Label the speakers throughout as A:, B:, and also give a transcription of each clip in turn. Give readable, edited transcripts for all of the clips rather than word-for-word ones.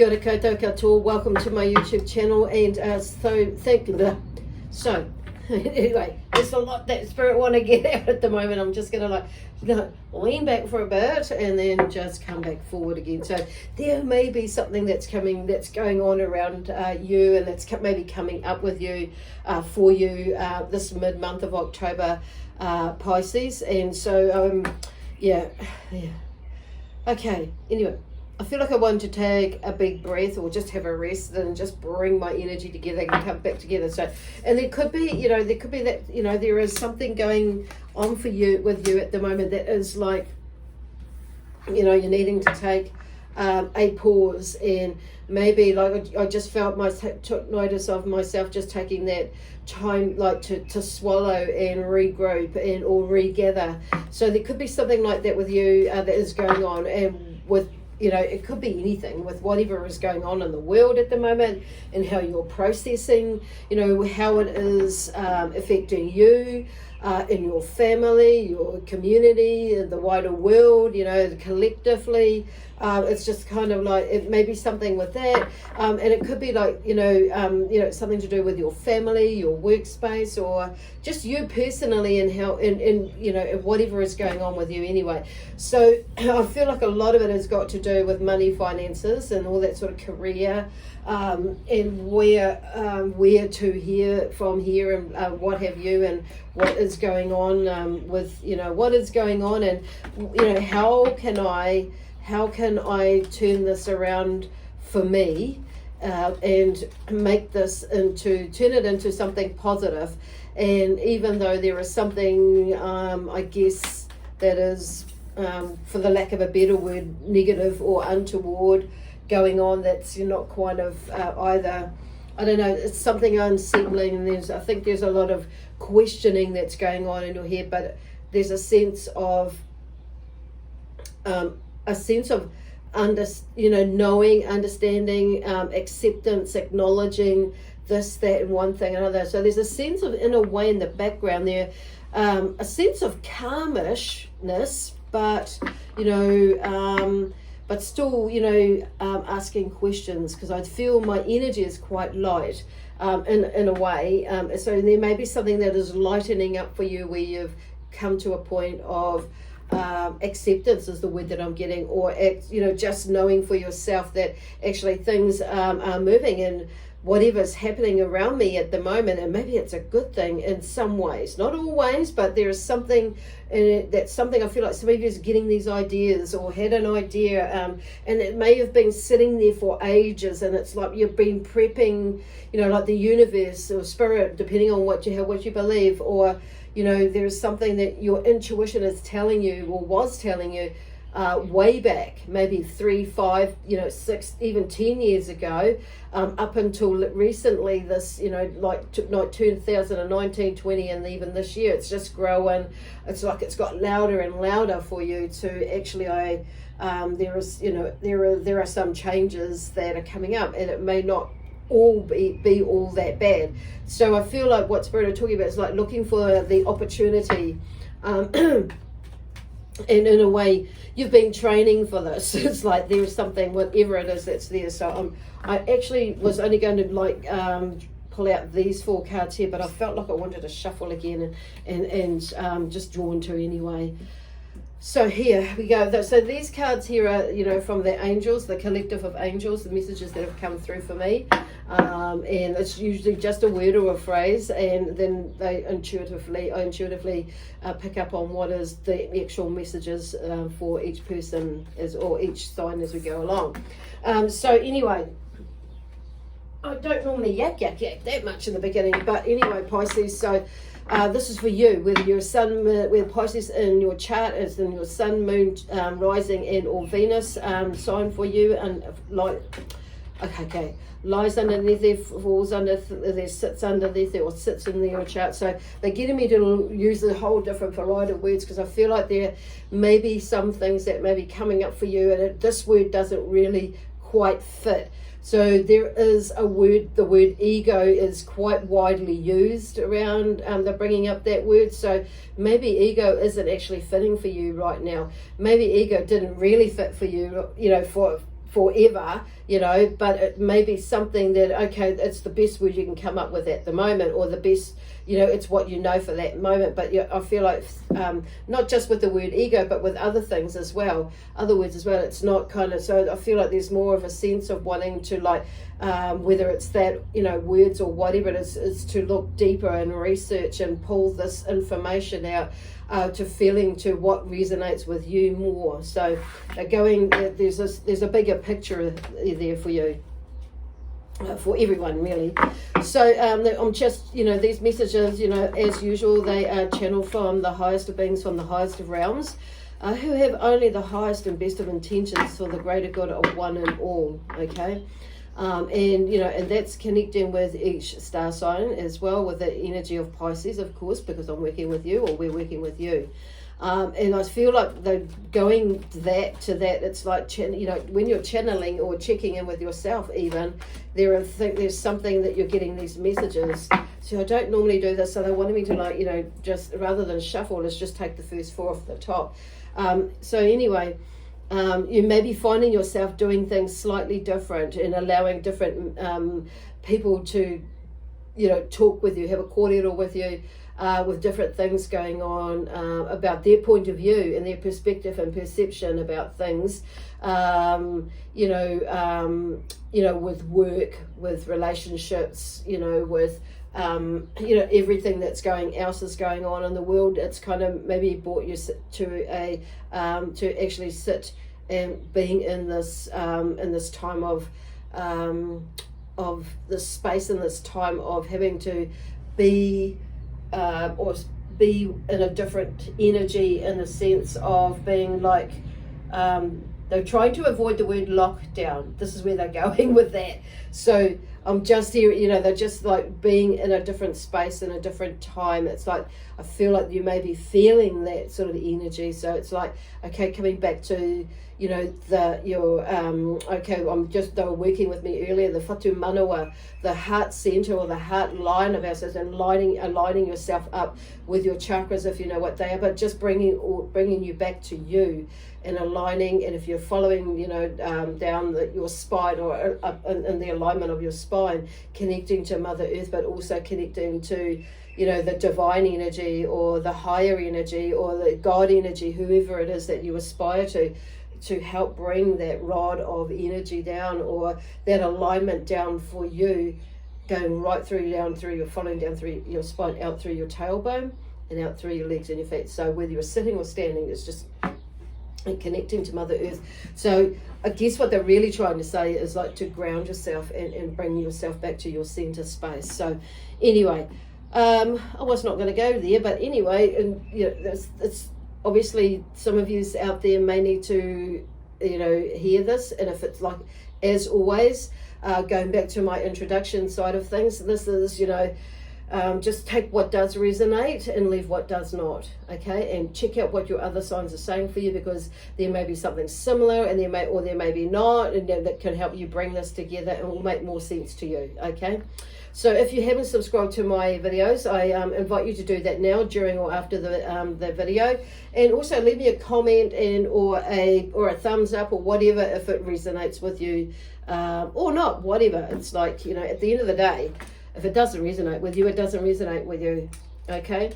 A: Kia ora koutou katoa, welcome to my YouTube channel, and so anyway, there's a lot that Spirit want to get out at the moment. I'm just going to lean back for a bit and then just come back forward again. So there may be something that's going on around you, and that's maybe coming up with you, for you, this mid-month of October, Pisces. And so, yeah. Okay, anyway. I feel like I want to take a big breath or just have a rest and just bring my energy together and come back together. So, and there could be, that, there is something going on for you, with you at the moment, that is like, you're needing to take a pause, and maybe like I just took notice of myself just taking that time, like to swallow and regroup or regather. So there could be something like that with you that is going on, and with, it could be anything with whatever is going on in the world at the moment, and how you're processing, how it is affecting you, in your family, your community, the wider world, collectively. It's just kind of like, it may be something with that, and it could be like, something to do with your family, your workspace, or just you personally, and how, and whatever is going on with you anyway. So I feel like a lot of it has got to do with money, finances, and all that sort of career, and where to hear from here, and what have you, and what is going on, with, what is going on, and, how can I turn this around for me, and make this turn it into something positive. And even though there is something, I guess, that is, for the lack of a better word, negative or untoward going on, that's not quite of either, I don't know, it's something unsettling, and I think there's a lot of questioning that's going on in your head, but there's a sense of knowing, understanding, acceptance, acknowledging this, that, and one thing another. So there's a sense of, in a way, in the background there, a sense of calmishness, but but still, asking questions, because I feel my energy is quite light, in a way. So there may be something that is lightening up for you, where you've come to a point of acceptance is the word that I'm getting, or just knowing for yourself that actually things are moving, and whatever's happening around me at the moment, and maybe it's a good thing in some ways, not always, but there is something in it, that's something I feel like some of you is getting these ideas, or had an idea, and it may have been sitting there for ages, and it's like you've been prepping, like the universe or spirit, depending on what you believe, or there's something that your intuition is telling you, or was telling you, way back, maybe 3, 5, 6, even 10 years ago, up until recently, this, like 2019, 20, and even this year, it's just growing. It's like it's got louder and louder for you to actually, there are some changes that are coming up, and it may not all be all that bad. So I feel like what Spirit are talking about is like looking for the opportunity, and in a way you've been training for this. It's like there's something, whatever it is, that's there. So I actually was only going to pull out these 4 cards here, but I felt like I wanted to shuffle again and just drawn to anyway. So here we go. So these cards here are, from the angels, the collective of angels, the messages that have come through for me. And it's usually just a word or a phrase, and then I intuitively pick up on what is the actual messages for each person, or each sign, as we go along. So anyway, I don't normally yak that much in the beginning, but anyway, Pisces, so this is for you, whether your sun, whether Pisces in your chart is in your sun, moon, rising, and or Venus sign for you, and lies underneath there, falls under there, sits underneath there, or sits in your chart. So they're getting me to use a whole different variety of words, because I feel like there may be some things that may be coming up for you, and this word doesn't really quite fit. So there is a word, the word ego is quite widely used around, they're bringing up that word. So maybe ego isn't actually fitting for you right now. Maybe ego didn't really fit for you, forever, you know, but it may be something that, okay, it's the best word you can come up with at the moment, or the best, you know, it's what you know for that moment. But yeah, I feel like not just with the word ego, but with other things as well, other words as well, it's not kind of, so I feel like there's more of a sense of wanting to, like, whether it's that, you know, words or whatever it is to look deeper and research and pull this information out, to feeling to what resonates with you more. So there's a bigger picture there for you, for everyone really. So I'm just, you know, these messages, you know, as usual, they are channeled from the highest of beings, from the highest of realms, who have only the highest and best of intentions for the greater good of one and all. Okay. And, you know, and that's connecting with each star sign as well, with the energy of Pisces, of course, because I'm working with you, or we're working with you. And I feel like they're going to that, it's like, you know, when you're channeling or checking in with yourself even, there's something that you're getting these messages. So I don't normally do this, so they wanted me to, like, you know, just rather than shuffle, let's just take the first 4 off the top. So anyway, you may be finding yourself doing things slightly different and allowing different people to, you know, talk with you, have a cordial with you, with different things going on, about their point of view and their perspective and perception about things, you know, with work, with relationships, you know, with you know, everything that's else is going on in the world. It's kind of maybe brought you to to actually sit and being in this time of this space, and this time of having to be or be in a different energy, in the sense of being like, they're trying to avoid the word lockdown. This is where they're going with that. So I'm just here, you know, they're just like being in a different space, in a different time. It's like, I feel like you may be feeling that sort of energy. So it's like, okay, coming back to, you know, okay, they were working with me earlier, the Whatu Manawa, the heart center or the heart line of ourselves, and aligning yourself up with your chakras, if you know what they are, but just bringing you back to you, and aligning. And if you're following, you know, down your spine, or up in the alignment of your spine, connecting to Mother Earth, but also connecting to, you know, the divine energy, or the higher energy, or the God energy, whoever it is that you aspire to help bring that rod of energy down, or that alignment down for you, going right through, following down through your spine, out through your tailbone, and out through your legs and your feet. So whether you're sitting or standing, it's just connecting to Mother Earth. So I guess what they're really trying to say is, like, to ground yourself and bring yourself back to your center space. So anyway, I was not going to go there, but anyway, and you know, it's obviously some of you out there may need to, you know, hear this. And if it's like, as always, going back to my introduction side of things, this is, you know, just take what does resonate and leave what does not, okay? And check out what your other signs are saying for you, because there may be something similar, and there may be not, and that can help you bring this together and will make more sense to you, okay? So if you haven't subscribed to my videos, I invite you to do that now, during or after the video. And also leave me a comment or a thumbs up, or whatever, if it resonates with you, or not, whatever. It's like, you know, at the end of the day, if it doesn't resonate with you, it doesn't resonate with you, okay?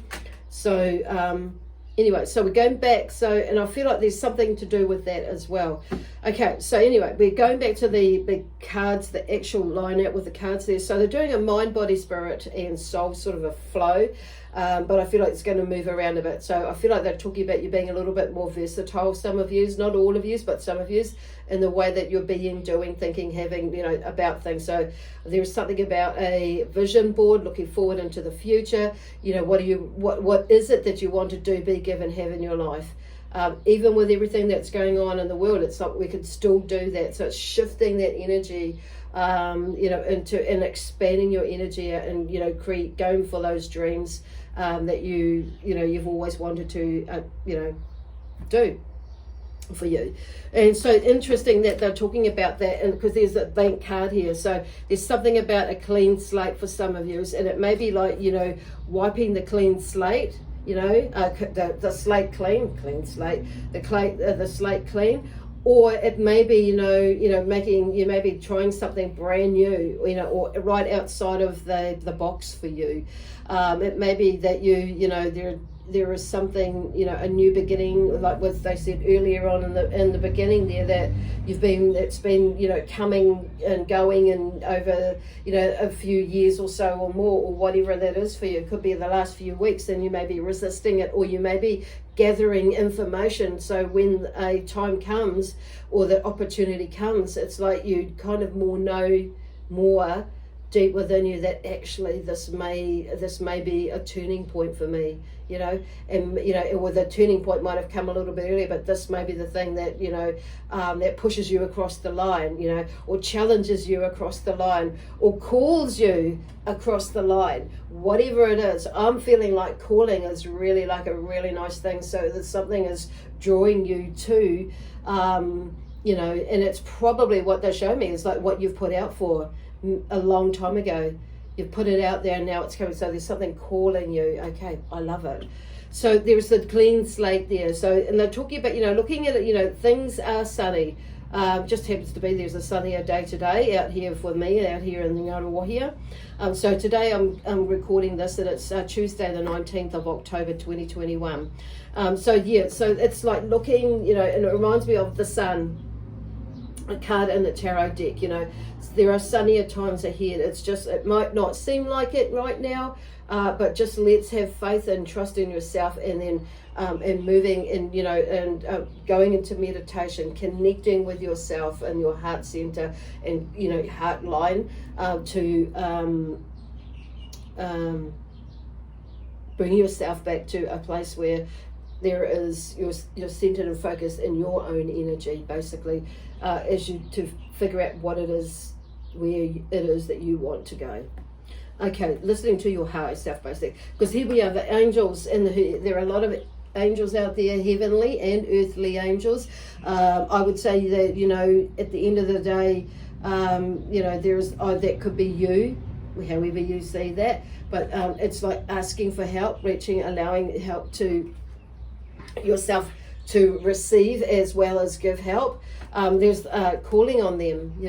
A: So anyway, so we're going back, and I feel like there's something to do with that as well. Okay, so anyway, we're going back to the cards, the actual line out with the cards there. So they're doing a mind, body, spirit, and soul sort of a flow, but I feel like it's going to move around a bit. So I feel like they're talking about you being a little bit more versatile, some of yous, not all of yous, but some of yous, in the way that you're being, doing, thinking, having, you know, about things. So there's something about a vision board, looking forward into the future. You know, what is it that you want to do, be, give, and have in your life? Even with everything that's going on in the world, it's like we could still do that. So it's shifting that energy, you know, and expanding your energy, and, you know, going for those dreams that you've always wanted to, you know, do for you. And so interesting that they're talking about that, and because there's a bank card here, so there's something about a clean slate for some of you, and it may be like, you know, wiping the clean slate, you know, the slate clean slate, the slate clean, or it may be, you may be trying something brand new, or right outside of the box for you. It may be that there is something, a new beginning, like what they said earlier on in the beginning there, that it's been coming and going and over a few years or so or more, or whatever that is for you. It could be the last few weeks, and you may be resisting it, or you may be gathering information, so when a time comes or the opportunity comes, it's like you kind of know more deep within you that actually this may be a turning point for me, or the turning point might have come a little bit earlier, but this may be the thing that that pushes you across the line, or challenges you across the line, or calls you across the line. Whatever it is, I'm feeling like calling is really like a really nice thing. So that something is drawing you to, and it's probably what they show me is like what you've put out for a long time ago. You've put it out there and now it's coming. So there's something calling you. Okay, I love it. So there's the clean slate there. So, and they're talking about, looking at it, things are sunny. Just happens to be there's a sunnier day today out here for me, out here in the Ngaruawahia. So today I'm recording this, and it's Tuesday the 19th of October 2021. So it's like looking, and it reminds me of the sun, a card in the tarot deck. There are sunnier times ahead. It might not seem like it right now, but just let's have faith and trust in yourself, and then and moving and going into meditation, connecting with yourself and your heart center and heart line to bring yourself back to a place where there is you're centered and focused in your own energy, basically, as you to figure out what it is, where it is that you want to go. Okay, listening to your higher self, basically, because here we are, the angels, and there are a lot of angels out there, heavenly and earthly angels. I would say that at the end of the day, there's that could be you, however you see that, but it's like asking for help, allowing help to yourself to receive as well as give help. There's calling on them,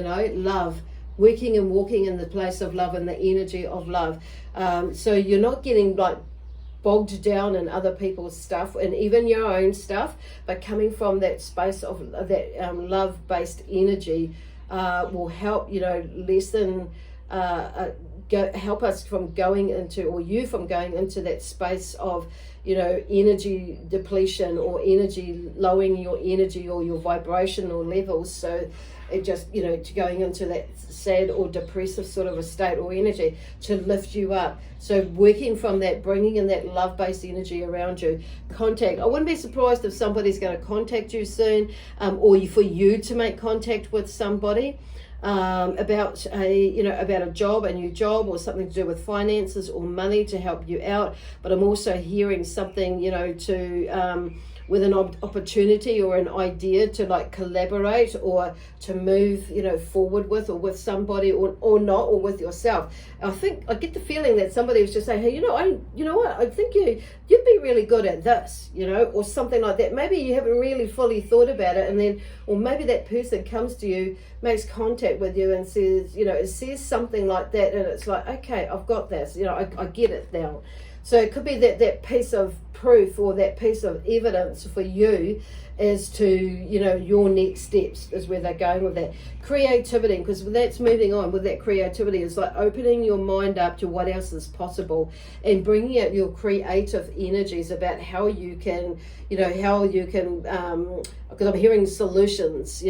A: love, working and walking in the place of love and the energy of love. So you're not getting like bogged down in other people's stuff and even your own stuff, but coming from that space of that love-based energy will help, lessen, help us from going into, or you from going into that space of, energy depletion, or energy, lowering your energy or your vibrational levels. So it just, to going into that sad or depressive sort of a state or energy, to lift you up. So working from that, bringing in that love-based energy around you. Contact. I wouldn't be surprised if somebody's going to contact you soon, or for you to make contact with somebody. About a job, a new job, or something to do with finances or money to help you out. But I'm also hearing something, with an opportunity or an idea to like collaborate or to move, forward with, or with somebody, or not, or with yourself. I get the feeling that somebody was just saying, hey, I think you'd be really good at this, or something like that. Maybe you haven't really fully thought about it, and then, or maybe that person comes to you, makes contact with you and says, it says something like that, and it's like, okay, I've got this, I get it now. So it could be that piece of proof or that piece of evidence for you as to, your next steps is where they're going with that. Creativity, because that's moving on with that creativity. It's like opening your mind up to what else is possible and bringing out your creative energies about how you can, because I'm hearing solutions,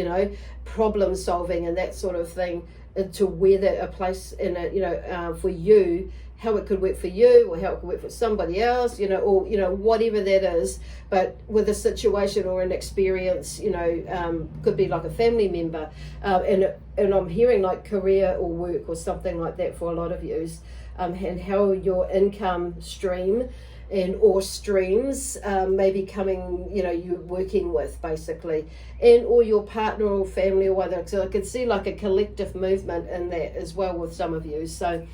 A: problem solving and that sort of thing, to where that a place in it, for you, how it could work for you, or how it could work for somebody else, or whatever that is. But with a situation or an experience, could be like a family member, and I'm hearing like career or work or something like that for a lot of yous, and how your income stream or streams may be coming, you're working with, basically, and or your partner or family or whether. So I could see like a collective movement in that as well with some of you. So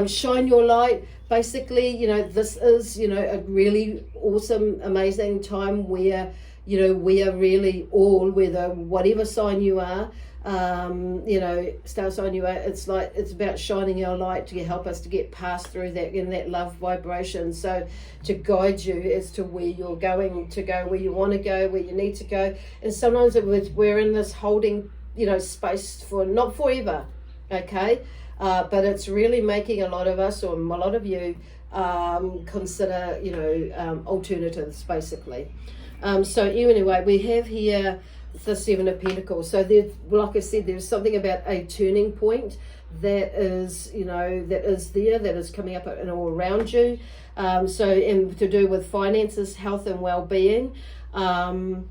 A: shine your light, basically. This is a really awesome, amazing time where you know, we are really all, whether whatever sign you are, you know, star sign you are, it's like, it's about shining our light to help us to get past through that, in that love vibration. So to guide you as to where you're going to go, where you want to go, where you need to go. And sometimes we're in this holding, you know, space for not forever, okay? But it's really making a lot of us, or a lot of you, consider, you know, alternatives, basically. So anyway, we have here the Seven of Pentacles. So there, like I said, there's something about a turning point that is, you know, that is there, that is coming up and all around you. So, and to do with finances, health and well-being. Where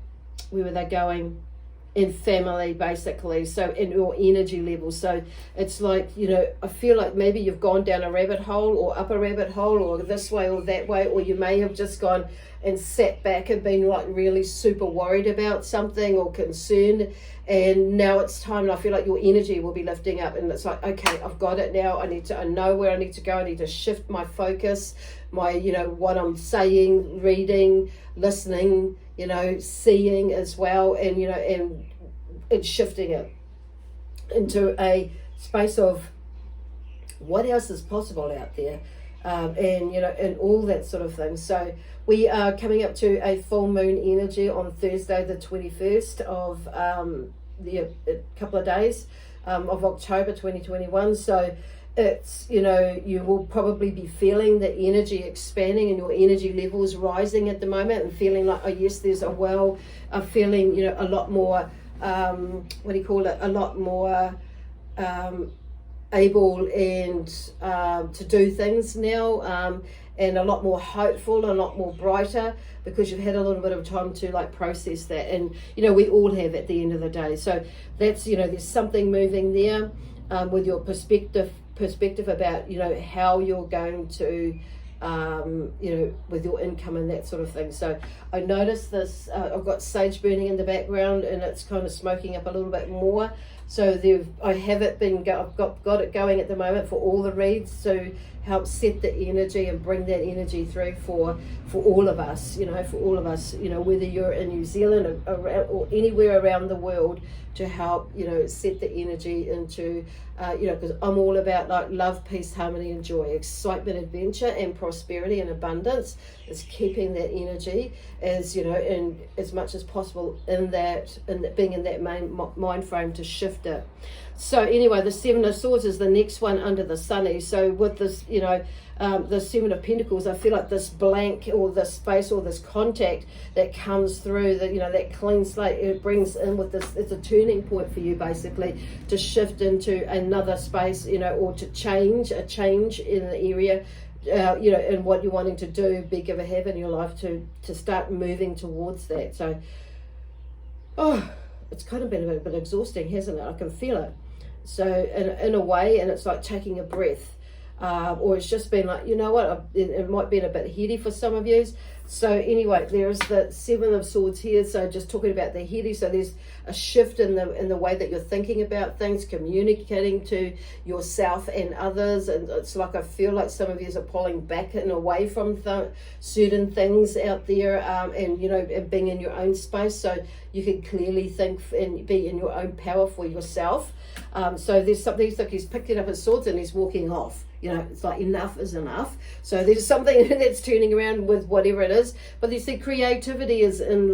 A: were they going? In family, basically. So in your energy level. So it's like, you know, I feel like maybe you've gone down a rabbit hole, or up a rabbit hole, or this way or that way, or you may have just gone and sat back and been like really super worried about something or concerned, and now it's time, and I feel like your energy will be lifting up, and it's like, okay, I've got it now. I know where I need to go. I need to shift my focus, my, you know, what I'm saying, reading, listening, you know, seeing as well, and, you know, and shifting it into a space of what else is possible out there, and, you know, and all that sort of thing. So we are coming up to a full moon energy on Thursday the 21st of a couple of days of October 2021. So it's, you know, you will probably be feeling the energy expanding and your energy levels rising at the moment, and feeling like, oh yes, there's a feeling, you know, a lot more, what do you call it, a lot more able and to do things now, and a lot more hopeful, a lot more brighter, because you've had a little bit of time to like process that. And, you know, we all have at the end of the day. So that's, you know, there's something moving there with your perspective about, you know, how you're going to, you know, with your income and that sort of thing. So I noticed this, I've got sage burning in the background, and it's kind of smoking up a little bit more. So I've got it going at the moment for all the reads to help set the energy and bring that energy through for all of us, you know, whether you're in New Zealand or anywhere around the world, to help, you know, set the energy into, you know, because I'm all about like love, peace, harmony and joy, excitement, adventure and prosperity and abundance. Is keeping that energy as, you know, in as much as possible in being in that main mind frame to shift it. So anyway, the Seven of Swords is the next one under the sunny. So with this, you know, the Seven of Pentacles, I feel like this blank or this space or this contact that comes through, that, you know, that clean slate, it brings in with this, it's a turning point for you basically to shift into another space, you know, or to change in the area, you know, and what you're wanting to do, big ever have in your life, to start moving towards that. So, it's kind of been a bit exhausting, hasn't it? I can feel it. So in a way, and it's like taking a breath, or it's just been like, you know what, it might be a bit heady for some of you. So anyway, there's the Seven of Swords here. So just talking about the heady, so there's a shift in the way that you're thinking about things, communicating to yourself and others. And it's like, I feel like some of you are pulling back and away from certain things out there, and, you know, and being in your own space, so you can clearly think and be in your own power for yourself. So there's something, it's like he's picking up his swords and he's walking off. You know, it's like enough is enough. So there's something that's turning around with whatever it is. But you see, creativity is in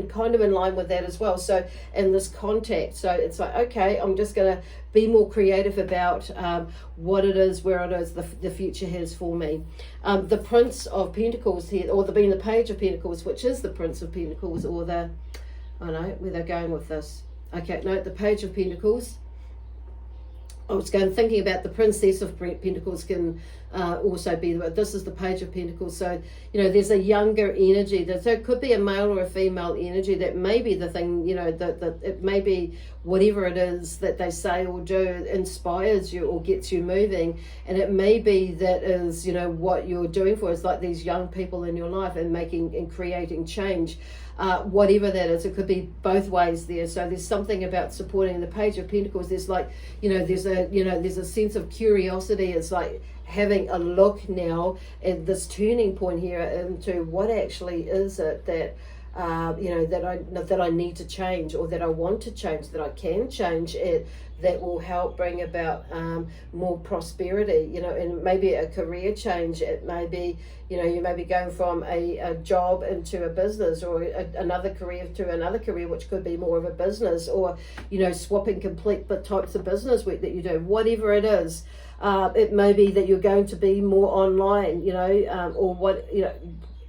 A: kind of in line with that as well. So, and this contact. So it's like, okay, I'm just going to be more creative about what it is, where it is, the future has for me. The Prince of Pentacles here, or being the Page of Pentacles, which is the Prince of Pentacles, or I don't know where they're going with this. Okay, no, the Page of Pentacles. I was thinking about the Princess of Pentacles can also be, this is the Page of Pentacles. So, you know, there's a younger energy. There could be a male or a female energy that may be the thing, you know, that it may be whatever it is that they say or do inspires you or gets you moving. And it may be that is, you know, what you're doing for is like these young people in your life and making and creating change. Whatever that is, it could be both ways there. So there's something about supporting the Page of Pentacles. There's like, you know, there's a sense of curiosity. It's like having a look now at this turning point here into what actually is it that that I need to change, or that I want to change, that I can change it, that will help bring about more prosperity, and maybe a career change. It may be, you may be going from a job into a business, or another career to another career, which could be more of a business, or, swapping complete types of business work that you do, whatever it is. It may be that you're going to be more online, or what,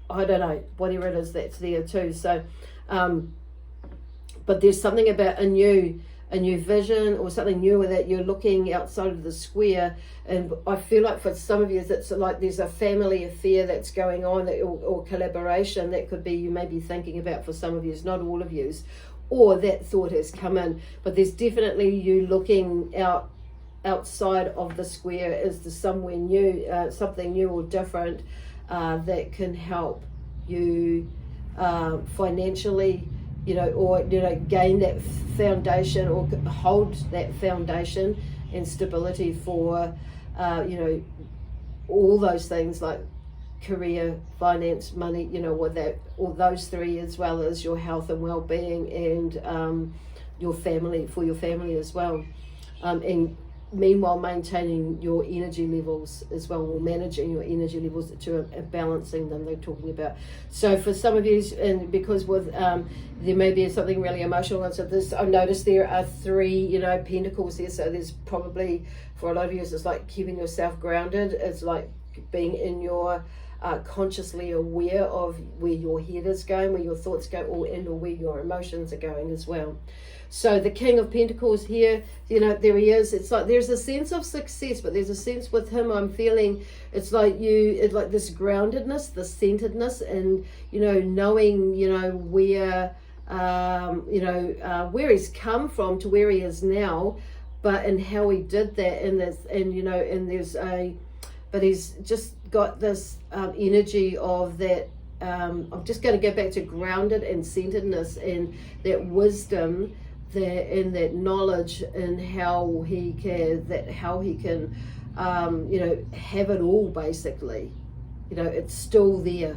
A: I don't know, whatever it is that's there too. So, but there's something about a new vision, or something new that you're looking outside of the square. And I feel like for some of you, it's like there's a family affair that's going on, or collaboration that could be, you may be thinking about for some of you, not all of you, or that thought has come in. But there's definitely you looking outside of the square as to somewhere new, something new or different, that can help you financially, or gain that foundation, or hold that foundation and stability for all those things like career, finance, money, or those three, as well as your health and well-being, and your family as well, and meanwhile maintaining your energy levels as well, or managing your energy levels to balancing them, they're talking about. So for some of you, and because with there may be something really emotional, and so this, I noticed there are 3 pentacles there, so there's probably, for a lot of you, it's like keeping yourself grounded. It's like being in your consciously aware of where your head is going, where your thoughts go, or where your emotions are going as well. So the King of Pentacles here, there he is. It's like there's a sense of success, but there's a sense with him, I'm feeling it's like it's like this groundedness, this centeredness, and knowing where where he's come from to where he is now, and how he did that, but he's just got this energy of that. I'm just going to go back to grounded and centeredness, and that wisdom, and that knowledge, and how he can have it all, basically. It's still there.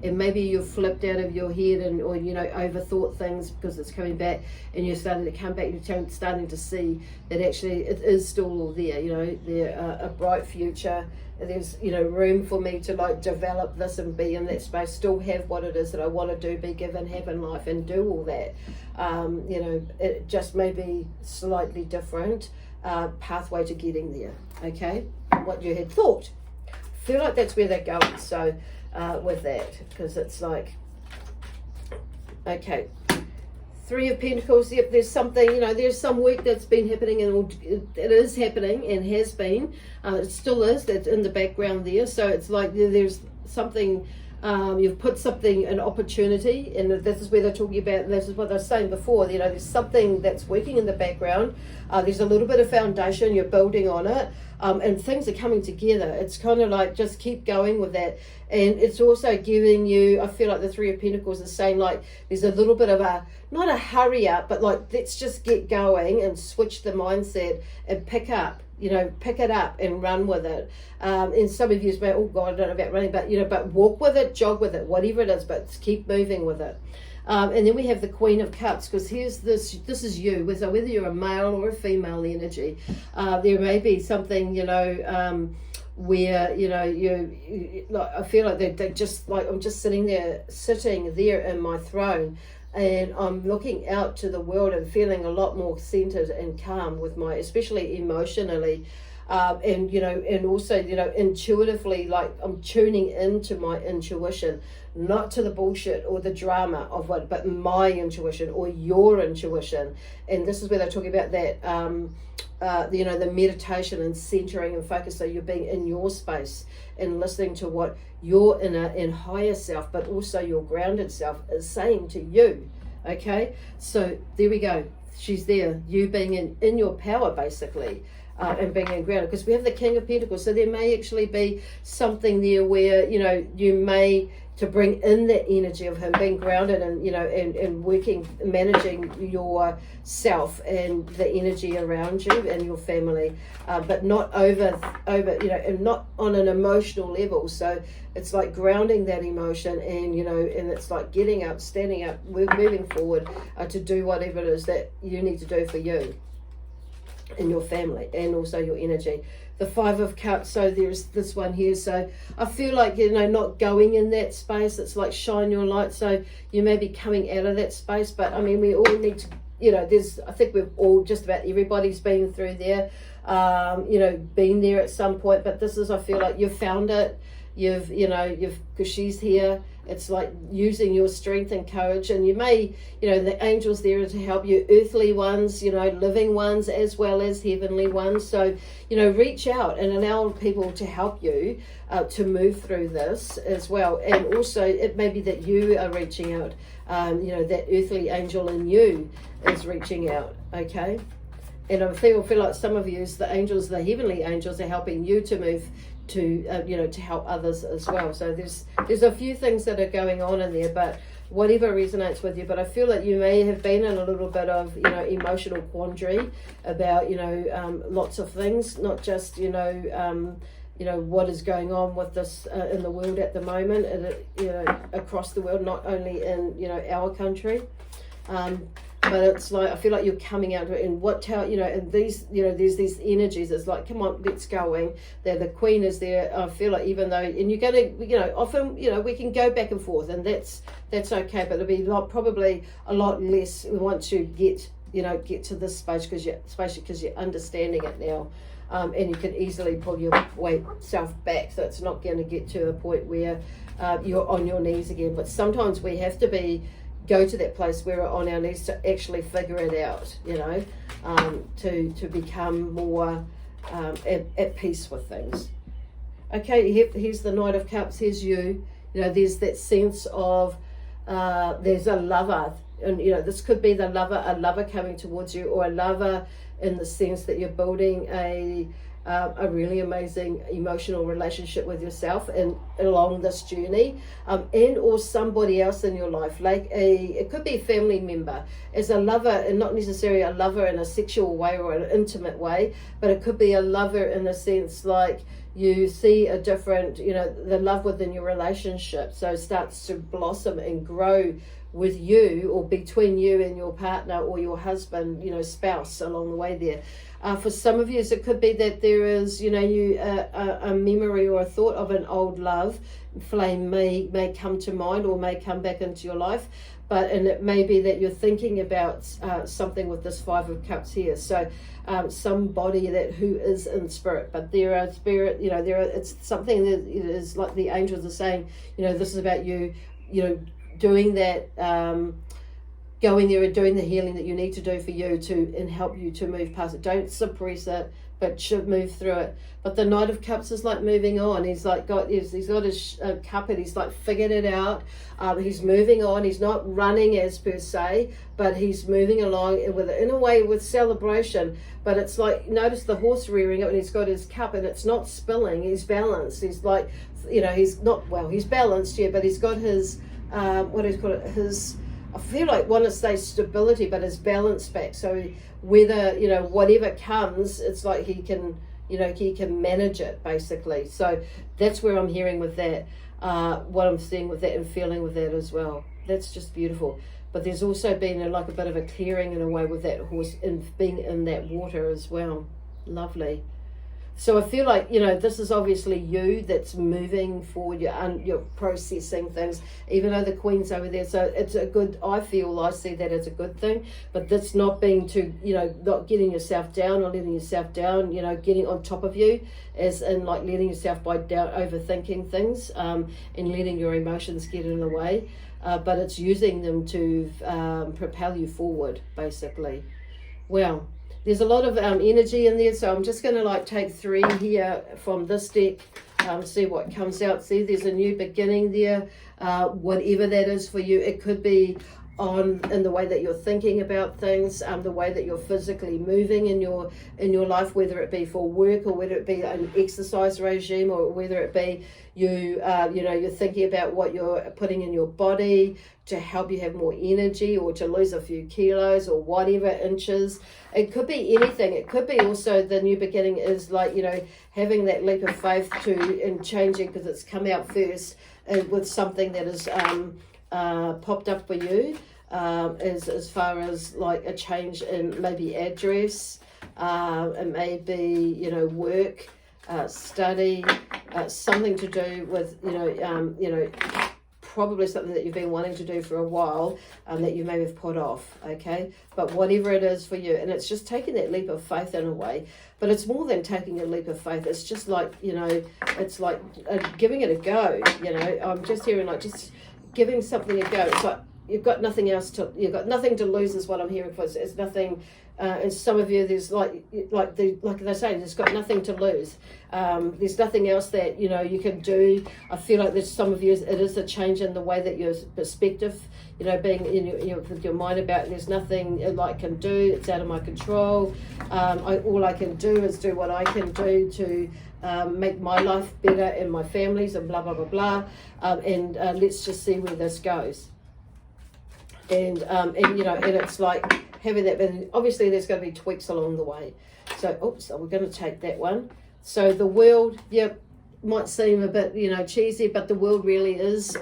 A: And maybe you're flipped out of your head, or overthought things because it's coming back, and you're starting to come back, and you're starting to see that actually it is still all there. There a bright future. There's room for me to develop this and be in that space, still have what it is that I want to do, be given, have in life, and do all that. It just may be slightly different pathway to getting there. Okay, what you had thought. Feel like that's where they're going. So with that, because it's like, okay, 3 of Pentacles. Yep, there's something, there's some work that's been happening, and it is happening, and has been. It still is. That's in the background there. So it's like there's something. You've put something, an opportunity, and this is where they're talking about. This is what I was saying before. There's something that's working in the background. There's a little bit of foundation. You're building on it, and things are coming together. It's kind of like just keep going with that. And it's also giving you, I feel like the 3 of Pentacles is saying, like, there's a little bit of not a hurry up, but like, let's just get going and switch the mindset and pick it up and run with it. And some of you say, oh God, I don't know about running, but walk with it, jog with it, whatever it is, but keep moving with it. And then we have the Queen of Cups, because here's this is you, so whether you're a male or a female energy, there may be something, where I feel like they're just like, I'm just sitting there in my throne, and I'm looking out to the world and feeling a lot more centered and calm with especially emotionally, and also intuitively, like I'm tuning into my intuition, not to the bullshit or the drama of but my intuition or your intuition. And this is where they're talking about that the meditation and centering and focus, so you're being in your space and listening to what your inner and higher self, but also your grounded self, is saying to you. Okay, so there we go. She's there, you being in your power, basically, and being in grounded, because we have the King of Pentacles. So there may actually be something there where you may to bring in that energy of him being grounded and, you know, and working, managing yourself and the energy around you and your family, but not over, you know, and not on an emotional level. So it's like grounding that emotion and, you know, and it's like getting up, standing up, moving forward to do whatever it is that you need to do for you and your family and also your energy. The Five of Cups, so there's this one here. So I feel like, you know, not going in that space. It's like shine your light. So you may be coming out of that space, but I mean, we all need to, you know, I think we've all, just about everybody's been through there, you know, been there at some point. But this is, I feel like you've found it. Because she's here. It's like using your strength and courage, and you may, you know, the angels there to help you, earthly ones, you know, living ones as well as heavenly ones. So, you know, reach out and allow people to help you to move through this as well. And also it may be that you are reaching out, you know, that earthly angel in you is reaching out, okay? And I feel like some of you, the angels, the heavenly angels, are helping you to move to, you know, to help others as well. So there's a few things that are going on in there, but whatever resonates with you. But I feel like you may have been in a little bit of, you know, emotional quandary about, you know, lots of things, not just, you know, what is going on with this in the world at the moment, and, you know, across the world, not only in, you know, our country. But it's like, I feel like you're coming out and you know, and these, you know, there's these energies. It's like, come on, let's going. The Queen is there. I feel like even though, and you're going to, you know, often, you know, we can go back and forth, and that's okay. But it'll be probably a lot less once you get to this space, especially because you're understanding it now. And you can easily pull yourself back, so it's not going to get to a point where you're on your knees again. But sometimes we have to go to that place where we're on our knees to actually figure it out, you know, to become more at peace with things. Okay, here's the Knight of Cups. Here's you. You know, there's that sense of there's a lover, and, you know, this could be a lover coming towards you, or a lover in the sense that you're building a really amazing emotional relationship with yourself and along this journey, and or somebody else in your life, like it could be a family member as a lover, and not necessarily a lover in a sexual way or an intimate way, but it could be a lover in a sense like you see a different, you know, the love within your relationship so starts to blossom and grow with you, or between you and your partner or your husband, you know, spouse along the way there. For some of you, it could be that there is, you know, a memory or a thought of an old love flame may come to mind or may come back into your life. And it may be that you're thinking about something with this Five of Cups here. So somebody who is in spirit, but there are spirit, you know, it's something that is like the angels are saying, you know, this is about you, you know, doing that, going there and doing the healing that you need to do for you and help you to move past it. Don't suppress it, but should move through it. But the Knight of Cups is like moving on. He's got his cup, and he's like figured it out. He's moving on. He's not running as per se, but he's moving along in a way with celebration. But it's like, notice the horse rearing up, and he's got his cup, and it's not spilling. He's balanced. He's like, you know, he's balanced, yeah, but he's got his what do you call it? I feel like want to say stability, but his balance back. So whether, you know, whatever comes, it's like he can manage it basically. So that's where I'm hearing with that, what I'm seeing with that and feeling with that as well. That's just beautiful. But there's also been like a bit of a clearing in a way with that horse and being in that water as well. Lovely. So I feel like, you know, this is obviously you that's moving forward. You're processing things, even though the Queen's over there. So it's I see that as a good thing. But that's not being too, you know, not getting yourself down or letting yourself down, you know, getting on top of you, as in like letting yourself down, overthinking things, and letting your emotions get in the way. But it's using them to propel you forward, basically. Well, there's a lot of energy in there, so I'm just going to like take 3 here from this deck, see what comes out. See, there's a new beginning there, whatever that is for you. It could be in the way that you're thinking about things, the way that you're physically moving in your life, whether it be for work or whether it be an exercise regime, or whether it be you're thinking about what you're putting in your body to help you have more energy, or to lose a few kilos, or whatever, inches. It could be anything. It could be also the new beginning is like, having that leap of faith in changing, because it's come out first with something that is popped up for you, as far as like a change in maybe address, it may be work, study, something to do with probably something that you've been wanting to do for a while, that you may have put off, okay? But whatever it is for you, and it's just taking that leap of faith in a way, but it's more than taking a leap of faith. It's just like, it's like giving it a go, I'm just hearing like just giving something a go. It's like you've got nothing to lose is what I'm hearing. It's nothing. And some of you, there's like they say, there's got nothing to lose. There's nothing else that you can do. I feel like there's some of you, it is a change in the way that your perspective, being in with your mind about there's nothing I can do. It's out of my control. All I can do is do what I can do to make my life better and my family's, and blah blah blah blah. And let's just see where this goes. And it's like having that, but obviously there's going to be tweaks along the way. So, we're going to take that one. So the world, might seem a bit, cheesy, but the world really is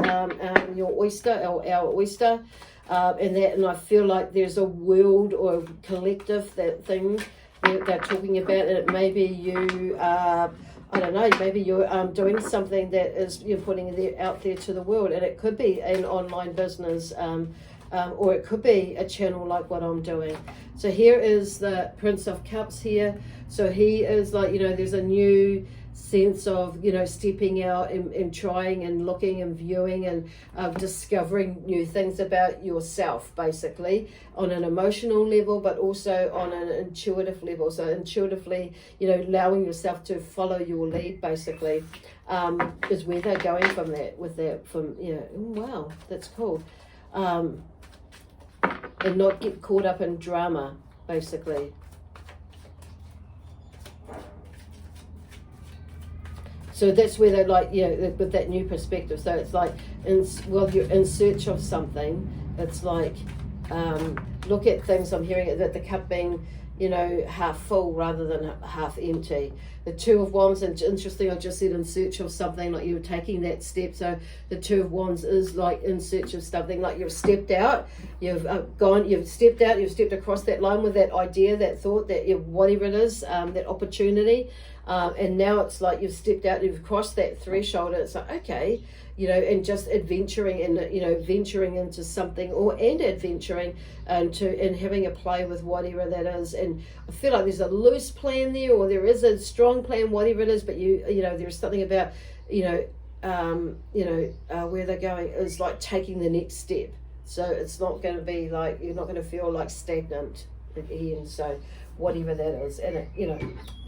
A: your oyster, or our oyster, and I feel like there's a world or a collective thing that they're talking about, and it may be you. I don't know, maybe you're doing something that you're putting it out there to the world, and it could be an online business, or it could be a channel like what I'm doing. So here is the Prince of Cups here. So he is like, there's a new sense of, stepping out and trying and looking and viewing and discovering new things about yourself, basically, on an emotional level, but also on an intuitive level. So intuitively, allowing yourself to follow your lead, basically, is where they're going from that, wow, that's cool. And not get caught up in drama, basically. So that's where they're like, with that new perspective. So it's like, you're in search of something. It's like, look at things. I'm hearing that the cup being, half full rather than half empty. The Two of Wands, and interesting, I just said in search of something, like you were taking that step. So the Two of Wands is like in search of something, like you've stepped out, you've stepped out, you've stepped across that line with that idea, that thought, that whatever it is, that opportunity. And now it's like you've stepped out, you've crossed that threshold, and it's like, okay, and just adventuring and, venturing into something, and adventuring and having a play with whatever that is. And I feel like there's a loose plan there, or there is a strong plan, whatever it is, but there's something about, where they're going is like taking the next step. So it's not going to be like, you're not going to feel like stagnant again. So whatever that is, and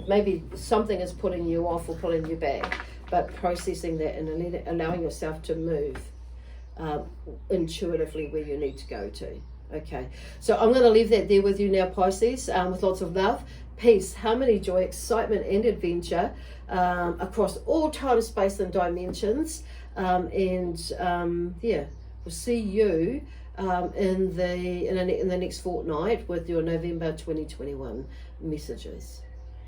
A: maybe something is putting you off or pulling you back, but processing that and allowing yourself to move intuitively where you need to go to. Okay, so I'm going to leave that there with you now, Pisces, with lots of love, peace, harmony, joy, excitement, and adventure across all time, space, and dimensions. We'll see you in the next fortnight with your November 2021 messages.